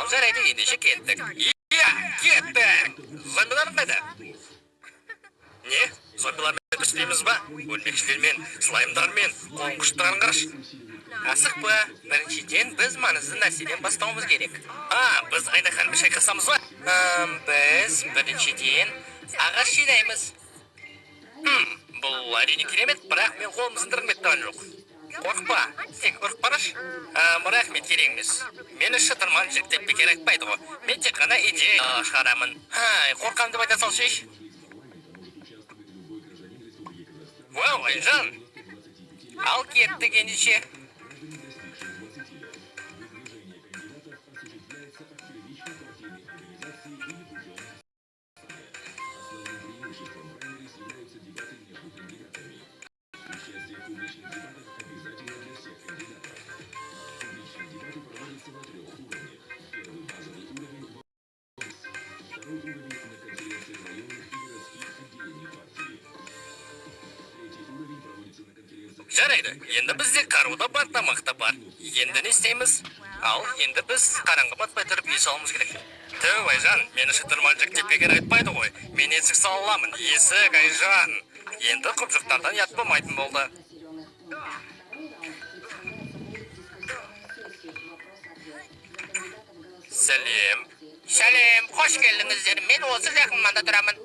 Жарайды ендеше кеттік. Иә, кеттік. Зомбилар қайда? Не? Зомбилармен күресеміз ба? Өлмекшілермен, слаймдармен, қоңқыштарын қараш. Асық па? Біріншіден біз маңызды нәрседен бастауымыз керек. Біз айдаханмен шайқасамыз ба? Біз біріншіден ағаш жинаймыз. Бұл әрине керемет, бірақ мен қолымызын дірметтіған жоқ. Қорқпа, тек ұрып бараш. Рахмет, керек емес. Мені Шытырман жіктеп бекер айтпайды ғой. Мен тек қана идея шығарамын. Қорқам деп айта салшы. Вау, Айжан. Ал кеттік ендеше. Жарайды, енді бізде қаруда бар, тамақта бар. Енді не істейміз? Ал, енді біз қараңғы батпай тұрып үй салуымыз керек. Төу, Айжан, мені Шытырман жіктеп бекер айтпайды ғой. Мен есік салаламын. Есік, Айжан. Енді құбжықтардан ят болмайтын болды. Сәлем. Сәлем, қош келдіңіздер. Мен осы жақын манда тұрамын.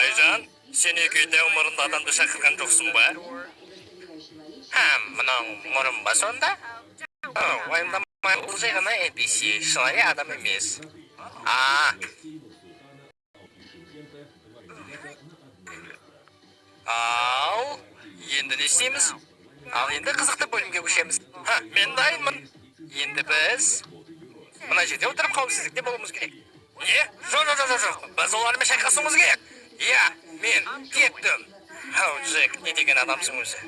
Айжан, сен екеуде өмірінде адамды шақырған жоқсың ба? Мынау мұрын ба сонда? Уайымдамай, бұл жай ғана NPC, шынайы адам емес. Ал, енді не істейміз? Ал енді қызықты бөлімге көшеміз. Мен дайынмын. Енді біз мына жерде отырып қауіпсіздікте болуымыз керек. Не? Жоқ. Біз олармен шайқасуымыз керек. Иә, мен кеттім. Джек, не деген адамсың өзі?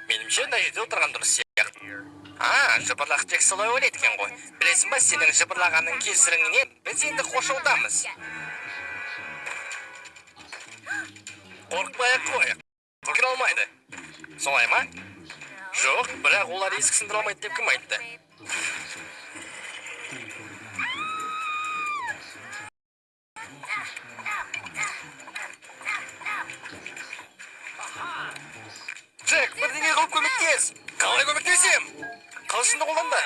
Менімше мына жерде отырған дұрыс сияқты. Жыбырлақ тек солай ойлайды екен ғой. Білесің ба, сенің жыбырлағанның кесіріңнен біз енді қошылдамыз. Қорықпай-ақ қойық. Қорқын алмайды. Солай ма? Жоқ, бірақ олар есік сындыра алмайды деп кім айтты? Джек, бірдеңе қылып көмектес. Қалай көмектесем? Қылышынды қолданда.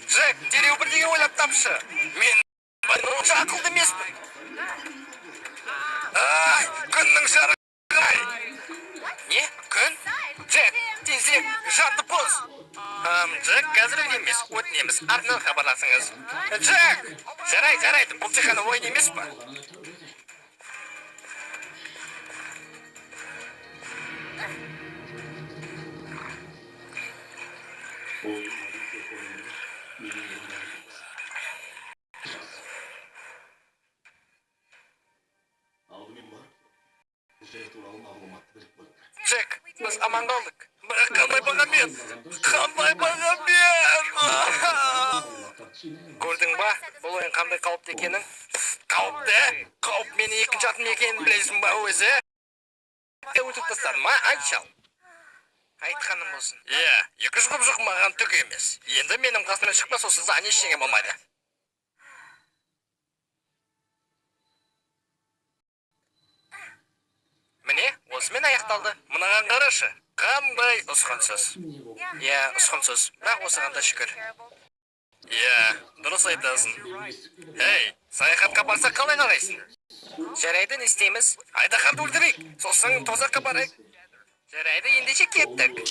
Джек, дереу бірдеңе ойлап тапшы. Мен онша ақылды емеспін. Күннің жарығы. Не? Күн? Джек, тезірек жарты поз. Джек, қазір емес, өтінеміз. Артынан хабарласыңыз. Джек! Жарайды, бұл тек қана ойын емес па? Джек, біз аман қалдық. Бірақ қандай бағамен? Көрдің ба, бұл ойын қандай қауіпті екенің? Қауіпті? Қауіп мені екінші атым екенін білесің ба өзі? Өтіп тастадым ма? Айтшал. Айтқаным болсын. Екі жұғып маған түк емес. Енді менің қасымнан шықпас осы заң ештеңе болмайды. Міне, осымен аяқталды. Мынаған қарашы. Қандай ұсқынсыз. Ұсқынсыз. Бірақ осығанда шүкір. Дұрыс айтасың. Саяхатқа барсақ қалай қарайсың? Жарайды, не істейміз? Айдаханды өлтірейік. Сосын тозаққа барайық. Жарайды, ендеше кеттік.